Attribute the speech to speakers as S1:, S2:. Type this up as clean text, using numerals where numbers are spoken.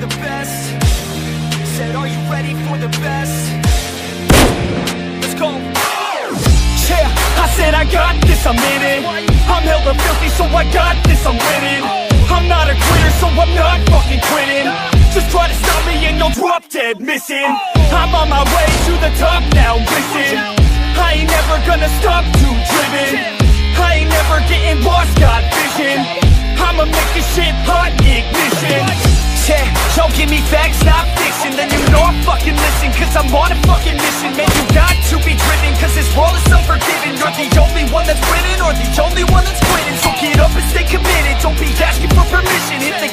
S1: the best. Said, are you ready for the best? Let's go. Yeah, I said I got this, I'm in it. I'm hella filthy, so I got this, I'm winning. I'm not a quitter, so I'm not fucking quitting. Just try to stop me and you'll drop dead missing. I'm on my way to the top now, listen. I ain't never gonna stop, too driven. I ain't never getting lost, got vision. I'ma make this shit hot, ignition. Yeah, y'all give me facts, not fiction. Then you know I'm fucking listen, cause I'm on a fucking mission. Man, you got to be driven, cause this world is unforgiving. You're the only one that's winning, or the only one that's quitting. So get up and stay committed, don't be asking for permission. Hit the